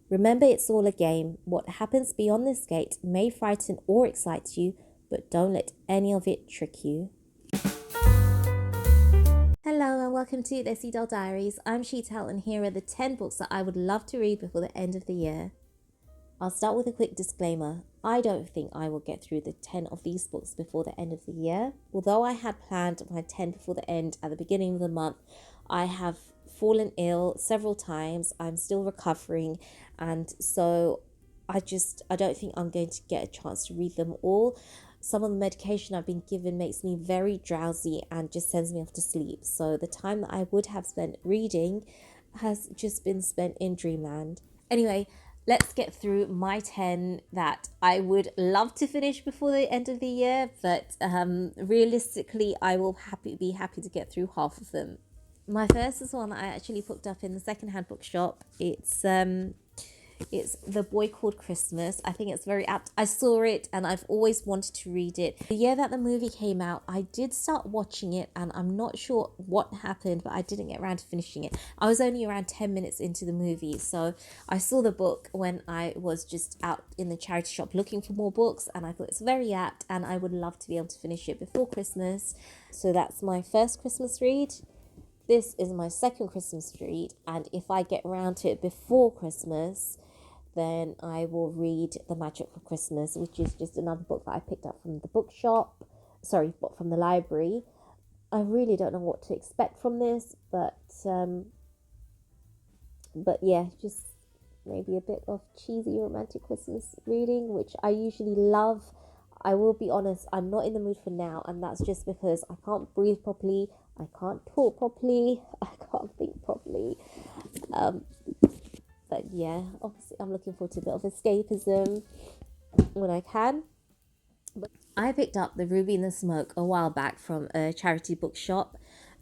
Remember, it's all a game. What happens beyond this gate may frighten or excite you, but don't let any of it trick you. Hello and welcome to the Sea Doll Diaries. I'm Sheetal and here are the 10 books that I would love to read before the end of the year. I'll start with a quick disclaimer. I don't think I will get through the 10 of these books before the end of the year. Although I had planned my 10 before the end at the beginning of the month, I have fallen ill several times. I'm still recovering, and so I don't think I'm going to get a chance to read them all. Some of the medication I've been given makes me very drowsy and just sends me off to sleep. So the time that I would have spent reading has just been spent in dreamland. Anyway, let's get through my 10 that I would love to finish before the end of the year, but realistically, I will be happy to get through half of them. My first is one that I actually picked up in the secondhand bookshop. It's The Boy Called Christmas. I think it's very apt. I saw it and I've always wanted to read it. The year that the movie came out, I did start watching it and I'm not sure what happened, but I didn't get around to finishing it. I was only around 10 minutes into the movie, so I saw the book when I was just out in the charity shop looking for more books, and I thought it's very apt and I would love to be able to finish it before Christmas. So that's my first Christmas read. This is my second Christmas read, and if I get around to it before Christmas, then I will read The Magic for Christmas, which is just another book that I picked up from the bookshop. Sorry, from the library. I really don't know what to expect from this, but yeah, just maybe a bit of cheesy romantic Christmas reading, which I usually love. I will be honest, I'm not in the mood for now, and that's just because I can't breathe properly, I can't talk properly, I can't think properly. But yeah, obviously I'm looking forward to a bit of escapism when I can. But I picked up The Ruby and the Smoke a while back from a charity bookshop,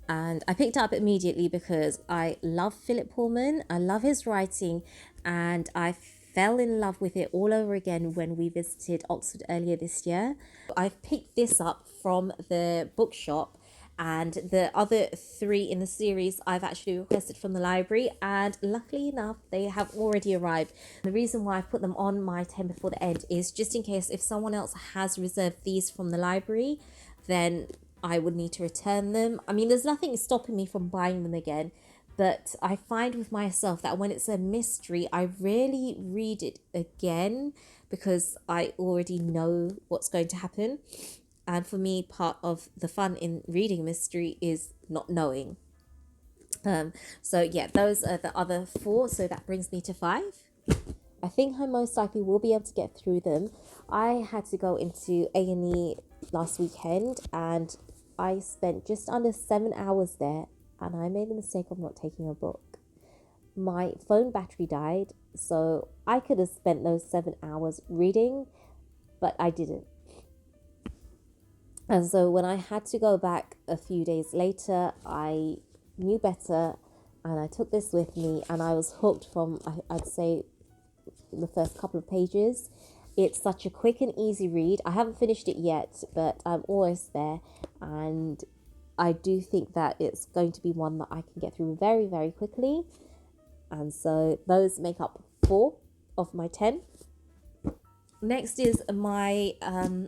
and I picked it up immediately because I love Philip Pullman. I love his writing, and I fell in love with it all over again when we visited Oxford earlier this year. I've picked this up from the bookshop, and the other 3 in the series I've actually requested from the library, and luckily enough they have already arrived. The reason why I put them on my 10 before the end is just in case if someone else has reserved these from the library, then I would need to return them. I mean, there's nothing stopping me from buying them again, but I find with myself that when it's a mystery, I rarely read it again because I already know what's going to happen. And for me, part of the fun in reading mystery is not knowing. So yeah, those are the other 4. So that brings me to 5. I think I most likely will be able to get through them. I had to go into A&E last weekend and I spent just under 7 hours there, and I made the mistake of not taking a book. My phone battery died, so I could have spent those 7 hours reading, but I didn't. And so when I had to go back a few days later, I knew better and I took this with me, and I was hooked from, I'd say, the first couple of pages. It's such a quick and easy read. I haven't finished it yet, but I'm almost there, and I do think that it's going to be one that I can get through very, very quickly. And so those make up 4 of my 10. Next is my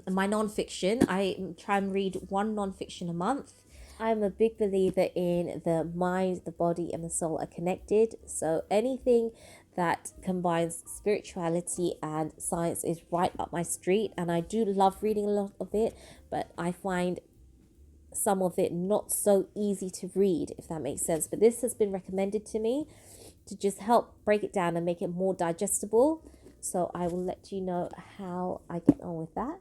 non-fiction. I try and read one non-fiction a month. I'm a big believer in the mind, the body, and the soul are connected. So anything that combines spirituality and science is right up my street. And I do love reading a lot of it, but I find some of it not so easy to read, if that makes sense. But this has been recommended to me to just help break it down and make it more digestible. So I will let you know how I get on with that.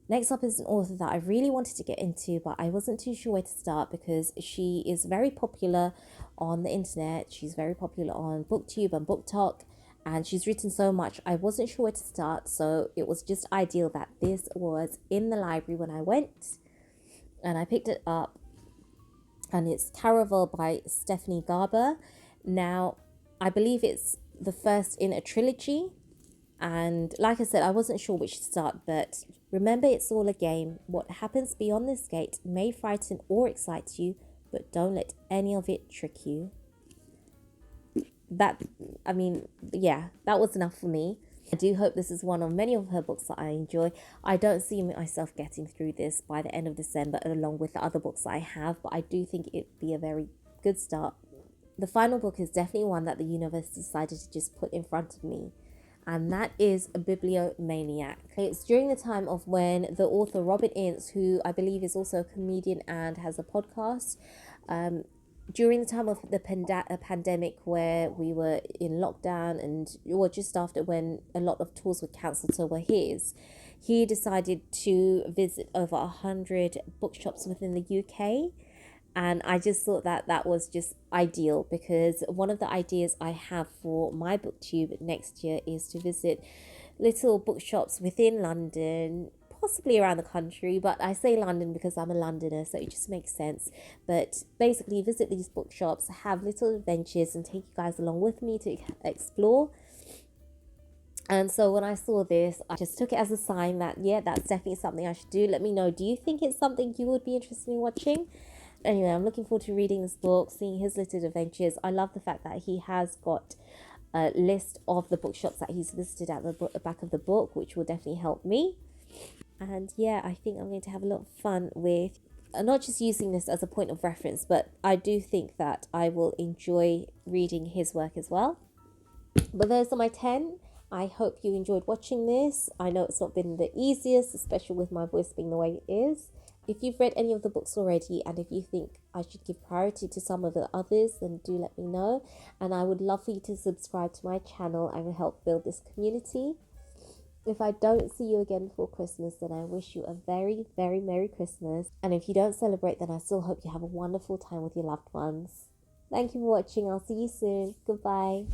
Next up is an author that I really wanted to get into, but I wasn't too sure where to start because she is very popular on the internet. She's very popular on Booktube and BookTok, and she's written so much. I wasn't sure where to start, so it was just ideal that this was in the library when I went, and I picked it up, and it's Caraval by Stephanie Garber. Now, I believe it's the first in a trilogy. And like I said, I wasn't sure which to start, but remember, it's all a game. What happens beyond this gate may frighten or excite you, but don't let any of it trick you. that, I mean, yeah, that was enough for me. I do hope this is one of many of her books that I enjoy. I don't see myself getting through this by the end of December along with the other books that I have, but I do think it'd be a very good start. The final book is definitely one that the universe decided to just put in front of me, and that is a Bibliomaniac. It's during the time of when the author Robin Ince, who I believe is also a comedian and has a podcast, during the time of the pandemic where we were in lockdown, and or just after when a lot of tours were cancelled, so were his, he decided to visit over 100 bookshops within the UK. And I just thought that that was just ideal, because one of the ideas I have for my booktube next year is to visit little bookshops within London, possibly around the country, but I say London because I'm a Londoner, so it just makes sense. But basically visit these bookshops, have little adventures, and take you guys along with me to explore. And so when I saw this, I just took it as a sign that, yeah, that's definitely something I should do. Let me know, do you think it's something you would be interested in watching? Anyway, I'm looking forward to reading this book, seeing his little adventures. I love the fact that he has got a list of the bookshops that he's visited at the back of the book, which will definitely help me. And yeah, I think I'm going to have a lot of fun with not just using this as a point of reference, but I do think that I will enjoy reading his work as well. But those are my 10. I hope you enjoyed watching this. I know it's not been the easiest, especially with my voice being the way it is. If you've read any of the books already, and if you think I should give priority to some of the others, then do let me know. And I would love for you to subscribe to my channel and help build this community. If I don't see you again before Christmas, then I wish you a very, very Merry Christmas. And if you don't celebrate, then I still hope you have a wonderful time with your loved ones. Thank you for watching. I'll see you soon. Goodbye.